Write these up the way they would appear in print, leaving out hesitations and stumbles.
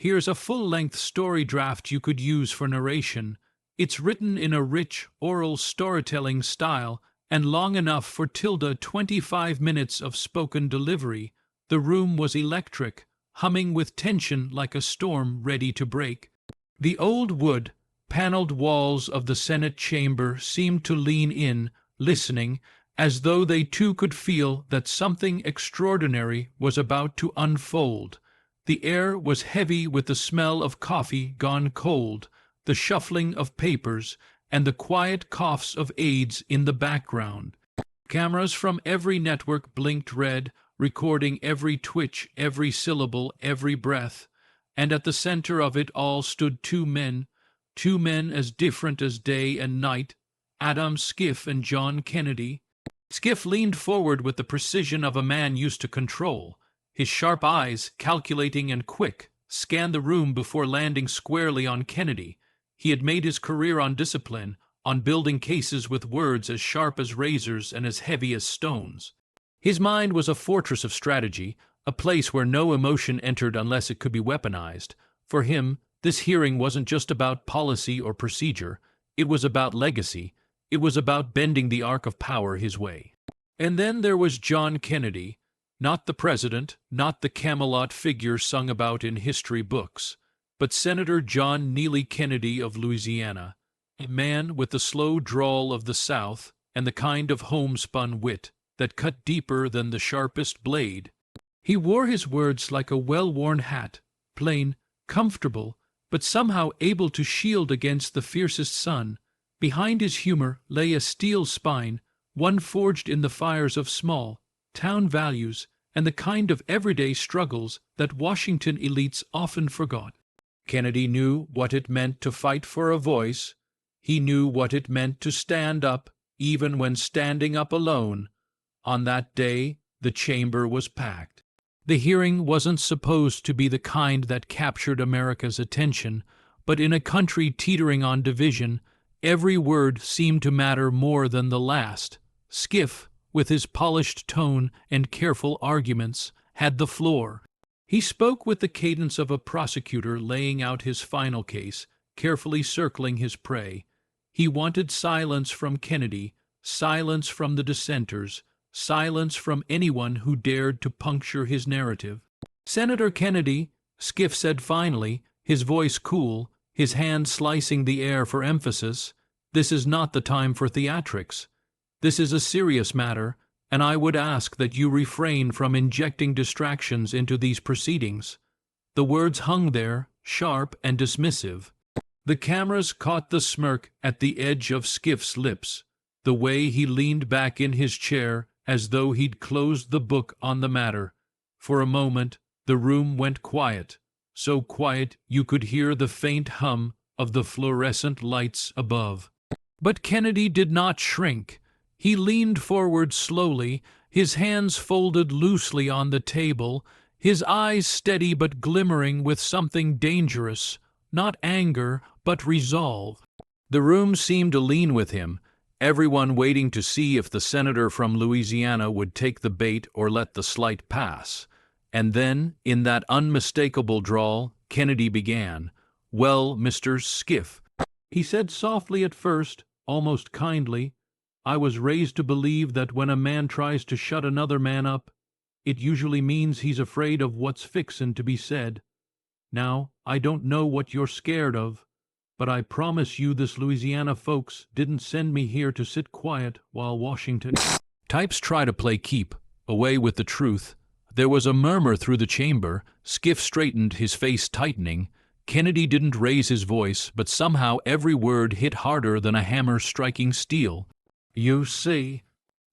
Here's a full-length story draft you could use for narration. It's written in a rich, oral storytelling style and long enough for 25 minutes of spoken delivery. The room was electric, humming with tension like a storm ready to break. The old wood, paneled walls of the Senate chamber seemed to lean in, listening, as though they too could feel that something extraordinary was about to unfold. The air was heavy with the smell of coffee gone cold, the shuffling of papers, and the quiet coughs of aides in the background. Cameras from every network blinked red, recording every twitch, every syllable, every breath. And at the center of it all stood two men as different as day and night, Adam Schiff and John Kennedy. Schiff leaned forward with the precision of a man used to control. His sharp eyes, calculating and quick, scanned the room before landing squarely on Kennedy. He had made his career on discipline, on building cases with words as sharp as razors and as heavy as stones. His mind was a fortress of strategy, a place where no emotion entered unless it could be weaponized. For him, this hearing wasn't just about policy or procedure. It was about legacy. It was about bending the arc of power his way. And then there was John Kennedy, not the president, not the Camelot figure sung about in history books, but Senator John Neely Kennedy of Louisiana, a man with the slow drawl of the South and the kind of homespun wit that cut deeper than the sharpest blade. He wore his words like a well-worn hat, plain, comfortable, but somehow able to shield against the fiercest sun. Behind his humor lay a steel spine, one forged in the fires of small, town values and the kind of everyday struggles that Washington elites often forgot. Kennedy knew what it meant to fight for a voice. He knew what it meant to stand up, even when standing up alone. On that day, the chamber was packed. The hearing wasn't supposed to be the kind that captured America's attention, but in a country teetering on division, every word seemed to matter more than the last. Schiff, with his polished tone and careful arguments, had the floor. He spoke with the cadence of a prosecutor laying out his final case, carefully circling his prey. He wanted silence from Kennedy, silence from the dissenters, silence from anyone who dared to puncture his narrative. "Senator Kennedy," Schiff said finally, his voice cool, his hand slicing the air for emphasis, "this is not the time for theatrics. This is a serious matter, and I would ask that you refrain from injecting distractions into these proceedings." The words hung there, sharp and dismissive. The cameras caught the smirk at the edge of Schiff's lips, the way he leaned back in his chair as though he'd closed the book on the matter. For a moment, the room went quiet, so quiet you could hear the faint hum of the fluorescent lights above. But Kennedy did not shrink. He leaned forward slowly, his hands folded loosely on the table, his eyes steady but glimmering with something dangerous, not anger, but resolve. The room seemed to lean with him, everyone waiting to see if the senator from Louisiana would take the bait or let the slight pass. And then, in that unmistakable drawl, Kennedy began. "Well, Mr. Schiff," he said softly at first, almost kindly, "I was raised to believe that when a man tries to shut another man up, it usually means he's afraid of what's fixin' to be said. Now, I don't know what you're scared of, but I promise you this Louisiana folks didn't send me here to sit quiet while Washington—" Types try to play keep, away with the truth. There was a murmur through the chamber. Schiff straightened, his face tightening. Kennedy didn't raise his voice, but somehow every word hit harder than a hammer striking steel. "You see,"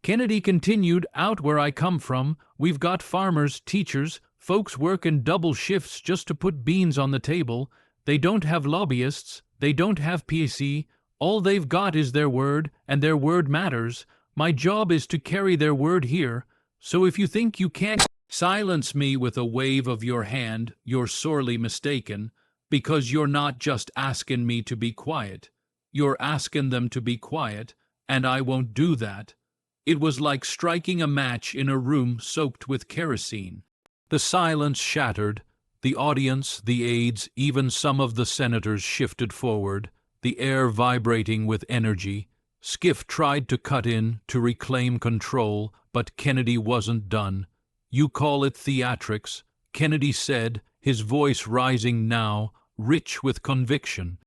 Kennedy continued, "out where I come from, we've got farmers, teachers, folks working double shifts just to put beans on the table. They don't have lobbyists. They don't have PAC. All they've got is their word, and their word matters. My job is to carry their word here. So if you think you can't silence me with a wave of your hand, you're sorely mistaken, because you're not just asking me to be quiet. You're asking them to be quiet, and I won't do that." It was like striking a match in a room soaked with kerosene. The silence shattered. The audience, the aides, even some of the senators shifted forward, the air vibrating with energy. Schiff tried to cut in, to reclaim control, but Kennedy wasn't done. "You call it theatrics," Kennedy said, his voice rising now, rich with conviction.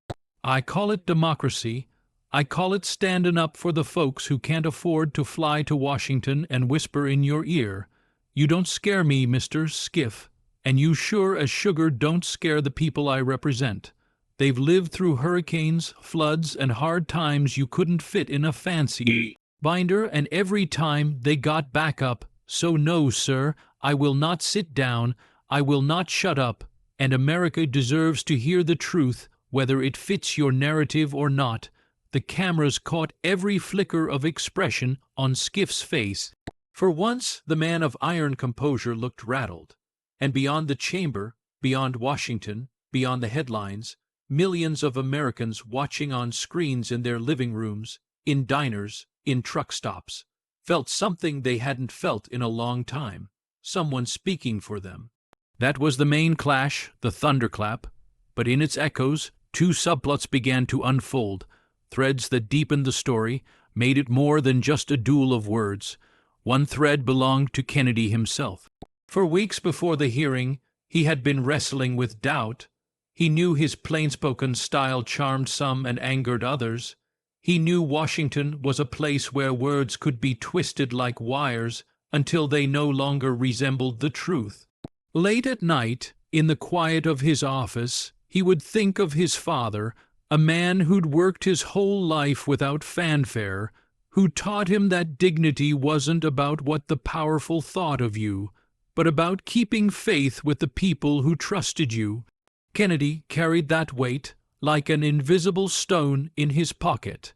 "I call it democracy. I call it standing up for the folks who can't afford to fly to Washington and whisper in your ear. You don't scare me, Mr. Schiff, and you sure as sugar don't scare the people I represent. They've lived through hurricanes, floods, and hard times you couldn't fit in a fancy binder, and every time they got back up. So no, sir, I will not sit down, I will not shut up, and America deserves to hear the truth, whether it fits your narrative or not." The cameras caught every flicker of expression on Schiff's face. For once, the man of iron composure looked rattled. And beyond the chamber, beyond Washington, beyond the headlines, millions of Americans watching on screens in their living rooms, in diners, in truck stops, felt something they hadn't felt in a long time, someone speaking for them. That was the main clash, the thunderclap, but in its echoes, two subplots began to unfold, threads that deepened the story, made it more than just a duel of words. One thread belonged to Kennedy himself. For weeks before the hearing, he had been wrestling with doubt. He knew his plain-spoken style charmed some and angered others. He knew Washington was a place where words could be twisted like wires until they no longer resembled the truth. Late at night, in the quiet of his office, he would think of his father, a man who'd worked his whole life without fanfare, who taught him that dignity wasn't about what the powerful thought of you, but about keeping faith with the people who trusted you. Kennedy carried that weight like an invisible stone in his pocket.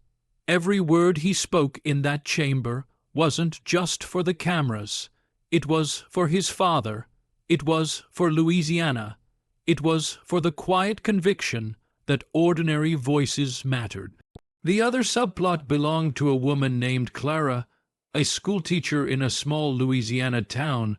Every word he spoke in that chamber wasn't just for the cameras. It was for his father. It was for Louisiana. It was for the quiet conviction that ordinary voices mattered. The other subplot belonged to a woman named Clara, a schoolteacher in a small Louisiana town.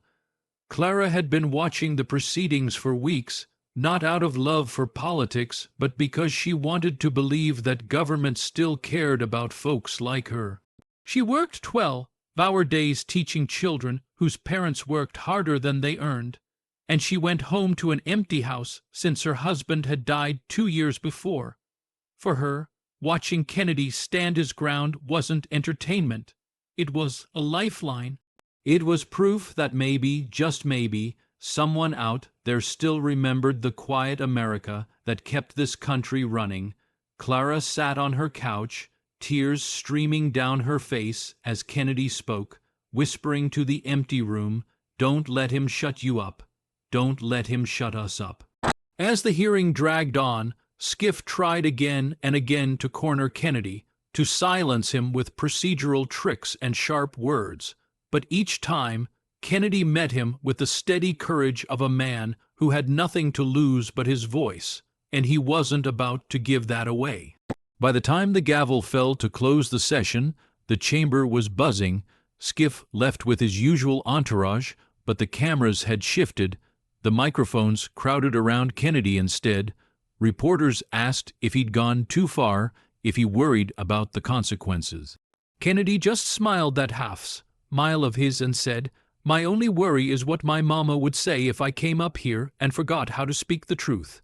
Clara had been watching the proceedings for weeks, not out of love for politics, but because she wanted to believe that government still cared about folks like her. She worked 12-hour days teaching children whose parents worked harder than they earned, and she went home to an empty house since her husband had died 2 years before. For her, watching Kennedy stand his ground wasn't entertainment. It was a lifeline. It was proof that maybe, just maybe, someone out there still remembered the quiet America that kept this country running. Clara sat on her couch, tears streaming down her face as Kennedy spoke, whispering to the empty room, "Don't let him shut you up. Don't let him shut us up." As the hearing dragged on, Schiff tried again and again to corner Kennedy, to silence him with procedural tricks and sharp words. But each time, Kennedy met him with the steady courage of a man who had nothing to lose but his voice, and he wasn't about to give that away. By the time the gavel fell to close the session, the chamber was buzzing. Schiff left with his usual entourage, but the cameras had shifted. The microphones crowded around Kennedy instead. Reporters asked if he'd gone too far, if he worried about the consequences. Kennedy just smiled that half-smile of his and said, "My only worry is what my mama would say if I came up here and forgot how to speak the truth."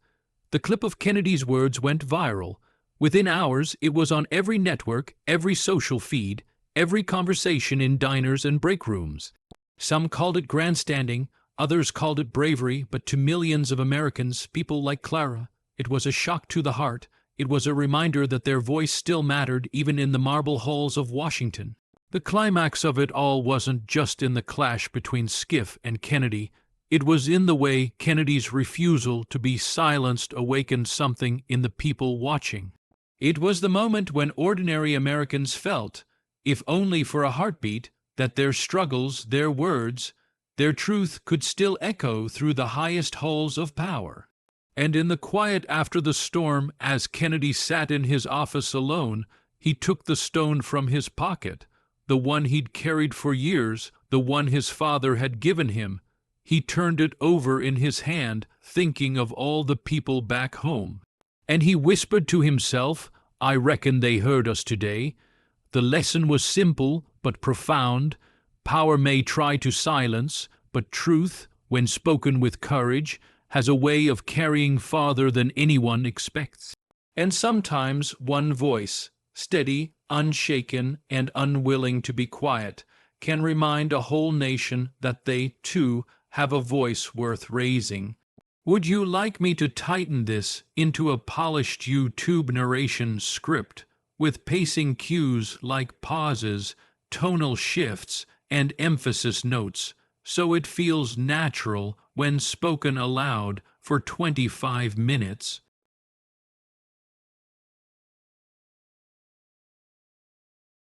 The clip of Kennedy's words went viral. Within hours, it was on every network, every social feed, every conversation in diners and break rooms. Some called it grandstanding, others called it bravery, but to millions of Americans, people like Clara, it was a shock to the heart. It was a reminder that their voice still mattered even in the marble halls of Washington. The climax of it all wasn't just in the clash between Schiff and Kennedy. It was in the way Kennedy's refusal to be silenced awakened something in the people watching. It was the moment when ordinary Americans felt, if only for a heartbeat, that their struggles, their words, their truth could still echo through the highest halls of power. And in the quiet after the storm, as Kennedy sat in his office alone, he took the stone from his pocket, the one he'd carried for years, the one his father had given him. He turned it over in his hand, thinking of all the people back home. And he whispered to himself, "I reckon they heard us today." The lesson was simple but profound. Power may try to silence, but truth, when spoken with courage, has a way of carrying farther than anyone expects. And sometimes one voice, steady, unshaken, and unwilling to be quiet, can remind a whole nation that they, too, have a voice worth raising. Would you like me to tighten this into a polished YouTube narration script, with pacing cues like pauses, tonal shifts, and emphasis notes, so it feels natural when spoken aloud for 25 minutes?